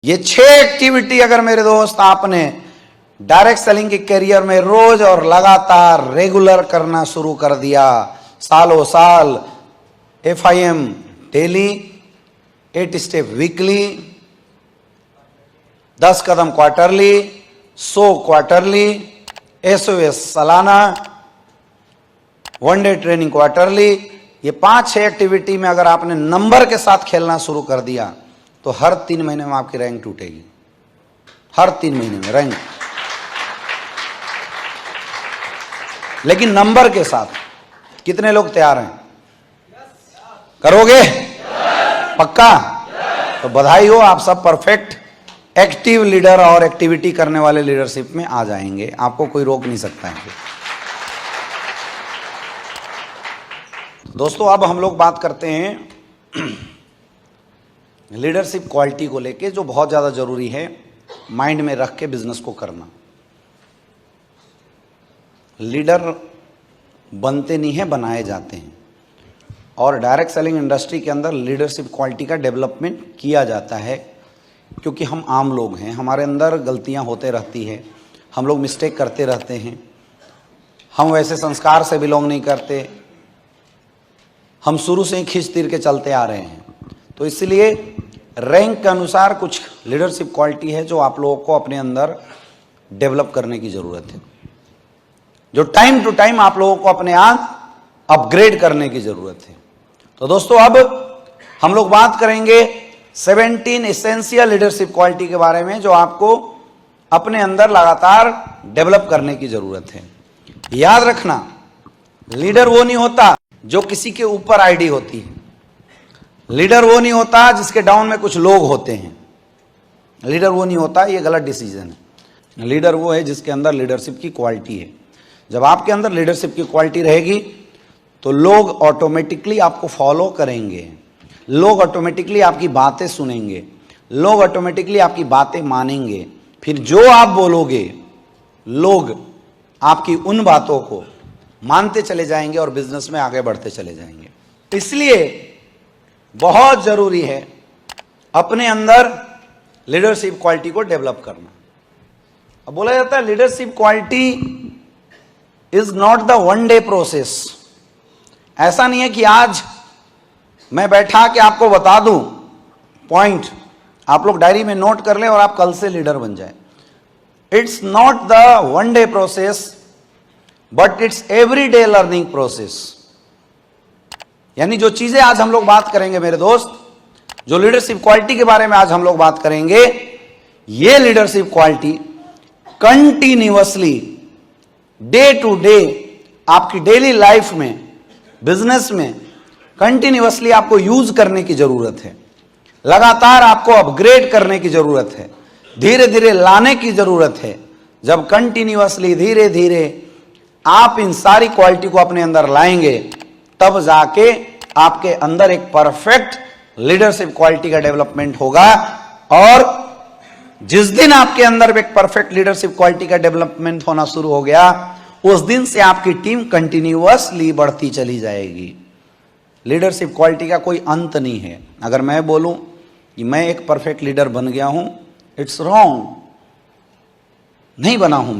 ये 6 एक्टिविटी अगर मेरे दोस्त आपने डायरेक्ट सेलिंग के करियर में रोज और लगातार रेगुलर करना शुरू कर दिया, सालों साल, FIM डेली, 8 स्टेप वीकली, 10 कदम क्वार्टरली, 100 क्वार्टरली, SOS सालाना, 1 डे ट्रेनिंग क्वार्टरली, ये 5-6 एक्टिविटी में अगर आपने नंबर के साथ खेलना शुरू कर दिया तो हर 3 महीने में आपकी रैंक टूटेगी। हर 3 महीने में रैंक, लेकिन नंबर के साथ। कितने लोग तैयार हैं? करोगे? पक्का? तो बधाई हो, आप सब परफेक्ट एक्टिव लीडर और एक्टिविटी करने वाले लीडरशिप में आ जाएंगे। आपको कोई रोक नहीं सकता है। दोस्तों, अब हम लोग बात करते हैं लीडरशिप क्वालिटी को लेके, जो बहुत ज़्यादा जरूरी है माइंड में रख के बिजनेस को करना। लीडर बनते नहीं है, बनाए जाते हैं। और डायरेक्ट सेलिंग इंडस्ट्री के अंदर लीडरशिप क्वालिटी का डेवलपमेंट किया जाता है, क्योंकि हम आम लोग हैं, हमारे अंदर गलतियां होते रहती है, हम लोग मिस्टेक करते रहते हैं, हम वैसे संस्कार से बिलोंग नहीं करते, हम शुरू से ही खींच तीर के चलते आ रहे हैं। तो इसलिए रैंक के अनुसार कुछ लीडरशिप क्वालिटी है जो आप लोगों को अपने अंदर डेवलप करने की ज़रूरत है, जो टाइम टू टाइम आप लोगों को अपने आप अपग्रेड करने की ज़रूरत है। तो दोस्तों, अब हम लोग बात करेंगे 17 एसेंशियल लीडरशिप क्वालिटी के बारे में, जो आपको अपने अंदर लगातार डेवलप करने की ज़रूरत है। याद रखना, लीडर वो नहीं होता जो किसी के ऊपर आईडी होती है। लीडर वो नहीं होता जिसके डाउन में कुछ लोग होते हैं। लीडर वो नहीं होता, ये गलत डिसीजन है। लीडर वो है जिसके अंदर लीडरशिप की क्वालिटी है। जब आपके अंदर लीडरशिप की क्वालिटी रहेगी तो लोग ऑटोमेटिकली आपको फॉलो करेंगे, लोग ऑटोमेटिकली आपकी बातें सुनेंगे, लोग ऑटोमेटिकली आपकी बातें मानेंगे। फिर जो आप बोलोगे, लोग आपकी उन बातों को मानते चले जाएंगे और बिजनेस में आगे बढ़ते चले जाएंगे। इसलिए बहुत जरूरी है अपने अंदर लीडरशिप क्वालिटी को डेवलप करना। अब बोला जाता है leadership quality is not the 1 day process. ऐसा नहीं है कि आज मैं बैठा के आपको बता दूं पॉइंट, आप लोग डायरी में नोट कर लें और आप कल से लीडर बन जाए। It's not the 1 day process, but it's everyday learning process. यानी जो चीजें आज हम लोग बात करेंगे मेरे दोस्त, जो लीडरशिप क्वालिटी के बारे में आज हम लोग बात करेंगे, ये leadership quality continuously day to day आपकी डेली लाइफ में, बिजनेस में कंटिन्यूअसली आपको यूज करने की जरूरत है। लगातार आपको अपग्रेड करने की जरूरत है, धीरे धीरे लाने की जरूरत है। जब कंटिन्यूअसली धीरे धीरे आप इन सारी क्वालिटी को अपने अंदर लाएंगे, तब जाके आपके अंदर एक परफेक्ट लीडरशिप क्वालिटी का डेवलपमेंट होगा। और जिस दिन आपके अंदर एक परफेक्ट लीडरशिप क्वालिटी का डेवलपमेंट होना शुरू हो गया, उस दिन से आपकी टीम कंटिन्यूअसली बढ़ती चली जाएगी। लीडरशिप क्वालिटी का कोई अंत नहीं है। अगर मैं बोलूं कि मैं एक परफेक्ट लीडर बन गया हूं, इट्स रॉन्ग। नहीं बना हूं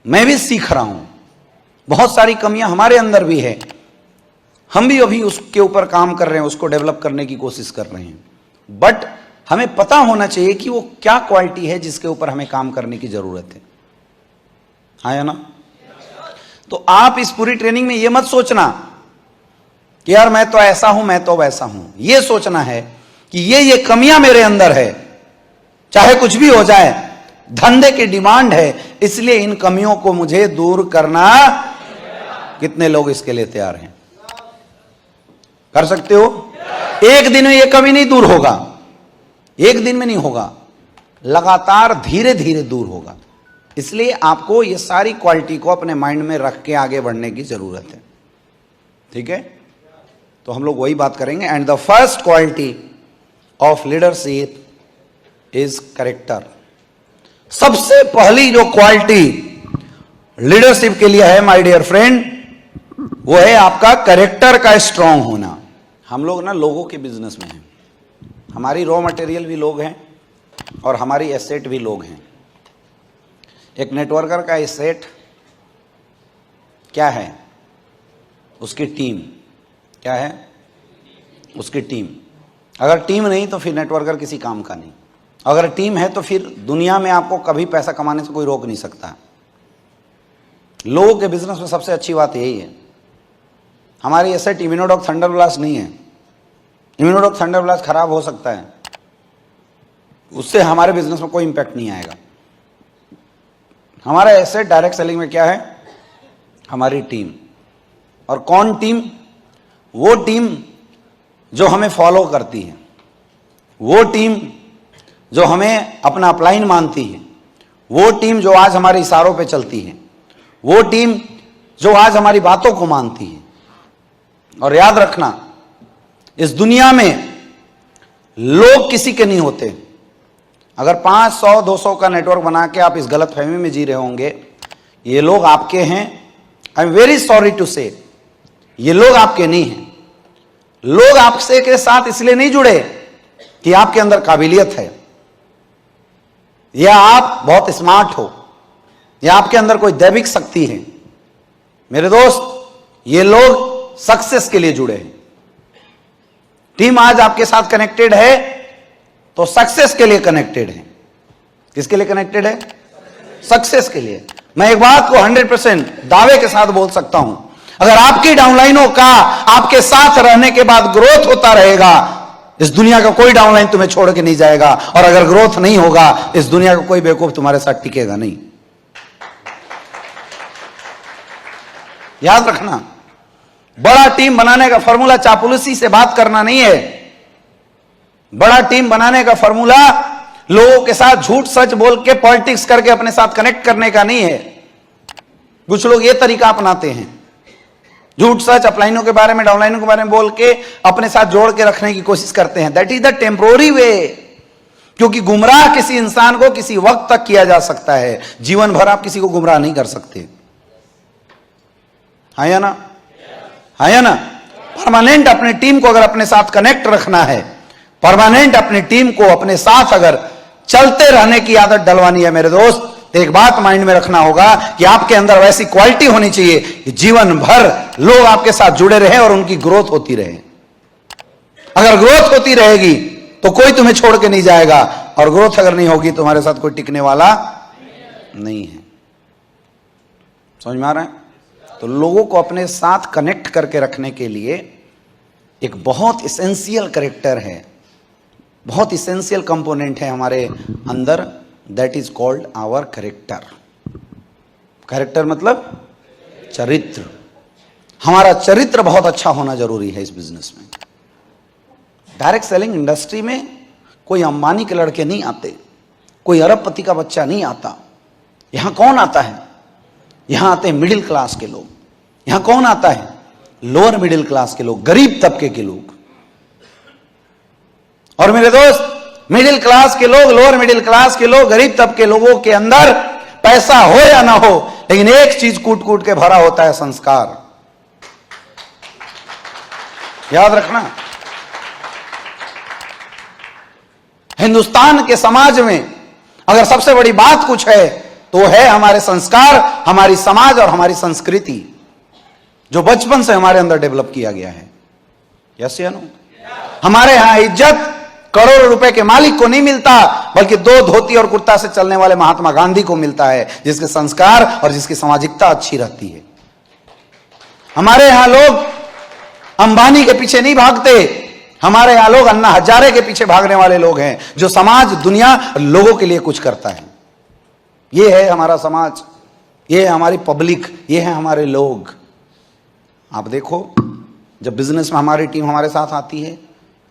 मैं भी सीख रहा हूं। बहुत सारी कमियां हमारे अंदर भी है, हम भी अभी उसके ऊपर काम कर रहे हैं, उसको डेवलप करने की कोशिश कर रहे हैं। बट हमें पता होना चाहिए कि वो क्या क्वालिटी है जिसके ऊपर हमें काम करने की जरूरत है। हाँ या ना? तो आप इस पूरी ट्रेनिंग में ये मत सोचना कि यार मैं तो ऐसा हूं, मैं तो वैसा हूं। ये सोचना है कि ये कमियां मेरे अंदर है, चाहे कुछ भी हो जाए, धंधे की डिमांड है, इसलिए इन कमियों को मुझे दूर करना। कितने लोग इसके लिए तैयार हैं? कर सकते हो? एक दिन में ये कमी नहीं दूर होगा, एक दिन में नहीं होगा, लगातार धीरे धीरे दूर होगा। इसलिए आपको ये सारी क्वालिटी को अपने माइंड में रख के आगे बढ़ने की जरूरत है। ठीक है? तो हम लोग वही बात करेंगे। And the first quality of leadership is character. सबसे पहली जो क्वालिटी लीडरशिप के लिए है माय डियर फ्रेंड, वो है आपका कैरेक्टर का स्ट्रांग होना। हम लोग ना लोगों के बिजनेस में हैं, हमारी रॉ मटेरियल भी लोग हैं, और हमारी एसेट भी लोग हैं। एक नेटवर्कर का एसेट क्या है? उसकी टीम। क्या है? उसकी टीम। अगर टीम नहीं तो फिर नेटवर्कर किसी काम का नहीं। अगर टीम है तो फिर दुनिया में आपको कभी पैसा कमाने से कोई रोक नहीं सकता। लोगों के बिजनेस में सबसे अच्छी बात यही है। हमारी एसेट इम्यूनोडॉक थंडर ब्लास्ट नहीं है। इम्यूनोडॉक थंडर ब्लास्ट खराब हो सकता है, उससे हमारे बिजनेस में कोई इंपैक्ट नहीं आएगा। हमारा एसेट डायरेक्ट सेलिंग में क्या है? हमारी टीम। और कौन टीम? वो टीम जो हमें फॉलो करती है, वो टीम जो हमें अपना अपलाइन मानती है, वो टीम जो आज हमारे इशारों पे चलती है, वो टीम जो आज हमारी बातों को मानती है। और याद रखना, इस दुनिया में लोग किसी के नहीं होते। अगर 500 200 का नेटवर्क बना के आप इस गलत फहमी में जी रहे होंगे ये लोग आपके हैं, I am very sorry to say, ये लोग आपके नहीं हैं। लोग आपसे के साथ इसलिए नहीं जुड़े कि आपके अंदर काबिलियत है, या आप बहुत स्मार्ट हो, या आपके अंदर कोई दैविक शक्ति है। मेरे दोस्त, ये लोग सक्सेस के लिए जुड़े हैं। टीम आज आपके साथ कनेक्टेड है तो सक्सेस के लिए कनेक्टेड है। किसके लिए कनेक्टेड है? सक्सेस के लिए। मैं एक बात को 100% दावे के साथ बोल सकता हूं, अगर आपकी डाउनलाइनों का आपके साथ रहने के बाद ग्रोथ होता रहेगा, इस दुनिया का कोई डाउनलाइन तुम्हें छोड़ के नहीं जाएगा। और अगर ग्रोथ नहीं होगा, इस दुनिया का कोई बेवकूफ तुम्हारे साथ टिकेगा नहीं। याद रखना, बड़ा टीम बनाने का फॉर्मूला चापलूसी से बात करना नहीं है। बड़ा टीम बनाने का फॉर्मूला लोगों के साथ झूठ सच बोल के पॉलिटिक्स करके अपने साथ कनेक्ट करने का नहीं है। कुछ लोग ये तरीका अपनाते हैं, झूठ सच अपलाइनों के बारे में डाउनलाइनों के बारे में बोल के अपने साथ जोड़ के रखने की कोशिश करते हैं। दैट इज द टेम्पोररी वे। क्योंकि गुमराह किसी इंसान को किसी वक्त तक किया जा सकता है, जीवन भर आप किसी को गुमराह नहीं कर सकते। हाँ या ना? हाँ या ना? परमानेंट अपनी टीम को अगर अपने साथ कनेक्ट रखना है, परमानेंट अपनी टीम को अपने साथ अगर चलते रहने की आदत डलवानी है मेरे दोस्त, तो एक बात माइंड में रखना होगा कि आपके अंदर वैसी क्वालिटी होनी चाहिए कि जीवन भर लोग आपके साथ जुड़े रहे और उनकी ग्रोथ होती रहे। अगर ग्रोथ होती रहेगी तो कोई तुम्हें छोड़ के नहीं जाएगा, और ग्रोथ अगर नहीं होगी तुम्हारे साथ कोई टिकने वाला नहीं है। समझ में आ रहा है? तो लोगों को अपने साथ कनेक्ट करके रखने के लिए एक बहुत इसेंशियल कैरेक्टर है, बहुत इसेंशियल कंपोनेंट है हमारे अंदर, that is called our character. Character मतलब चरित्र। हमारा चरित्र बहुत अच्छा होना जरूरी है इस बिजनेस में। डायरेक्ट सेलिंग इंडस्ट्री में कोई अंबानी के लड़के नहीं आते, कोई अरबपति का बच्चा नहीं आता। यहां कौन आता है? यहां आते हैं मिडिल क्लास के लोग। यहां कौन आता है? लोअर मिडिल क्लास के लोग, गरीब तबके के लोग। और मेरे दोस्त, मिडिल क्लास के लोग, लोअर मिडिल क्लास के लोग, गरीब तबके के लोगों के अंदर पैसा हो या ना हो, लेकिन एक चीज कूट कूट के भरा होता है, संस्कार। याद रखना, हिंदुस्तान के समाज में अगर सबसे बड़ी बात कुछ है तो है हमारे संस्कार, हमारी समाज और हमारी संस्कृति, जो बचपन से हमारे अंदर डेवलप किया गया है। यस या नो? हमारे यहां इज्जत करोड़ों रुपए के मालिक को नहीं मिलता, बल्कि 2 धोती और कुर्ता से चलने वाले महात्मा गांधी को मिलता है, जिसके संस्कार और जिसकी सामाजिकता अच्छी रहती है। हमारे यहां लोग अंबानी के पीछे नहीं भागते, हमारे यहां लोग अन्ना हजारे के पीछे भागने वाले लोग हैं, जो समाज, दुनिया, लोगों के लिए कुछ करता है। ये है हमारा समाज, ये है हमारी पब्लिक, ये है हमारे लोग। आप देखो, जब बिजनेस में हमारी टीम हमारे साथ आती है,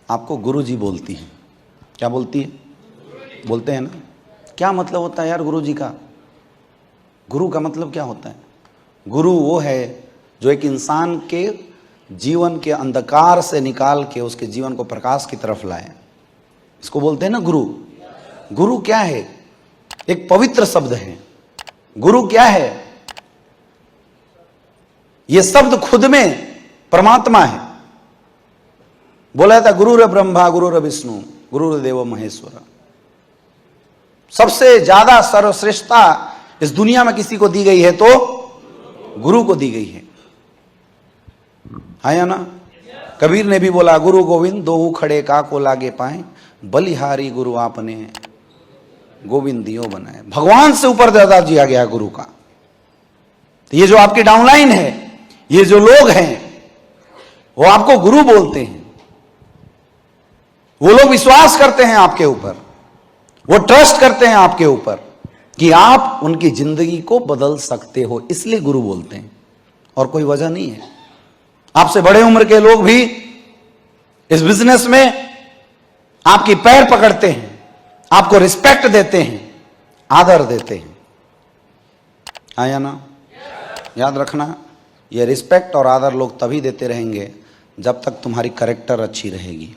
आपको गुरुजी बोलती है। क्या बोलती है? बोलते हैं ना? क्या मतलब होता है यार गुरुजी का? गुरु का मतलब क्या होता है? गुरु वो है जो एक इंसान के जीवन के अंधकार से निकाल के उसके जीवन को प्रकाश की तरफ लाए। इसको बोलते हैं ना गुरु। गुरु क्या है? एक पवित्र शब्द है। गुरु क्या है? यह शब्द खुद में परमात्मा है। बोला था गुरुर ब्रह्मा गुरुर विष्णु गुरुर देव महेश्वर। सबसे ज्यादा सर्वश्रेष्ठता इस दुनिया में किसी को दी गई है तो गुरु को दी गई है या ना। कबीर ने भी बोला, गुरु गोविंद दोहु खड़े का को लागे पाए, बलिहारी गुरु आपने गोविंद दियो बनाए। भगवान से ऊपर दर्जा दिया गया गुरु का। तो ये जो आपकी डाउनलाइन है, ये जो लोग हैं, वो आपको गुरु बोलते हैं। वो लोग विश्वास करते हैं आपके ऊपर, वो ट्रस्ट करते हैं आपके ऊपर कि आप उनकी जिंदगी को बदल सकते हो, इसलिए गुरु बोलते हैं, और कोई वजह नहीं है। आपसे बड़े उम्र के लोग भी इस बिजनेस में आपकी पैर पकड़ते हैं, आपको रिस्पेक्ट देते हैं, आदर देते हैं, आया ना। याद रखना, ये रिस्पेक्ट और आदर लोग तभी देते रहेंगे जब तक तुम्हारी कैरेक्टर अच्छी रहेगी।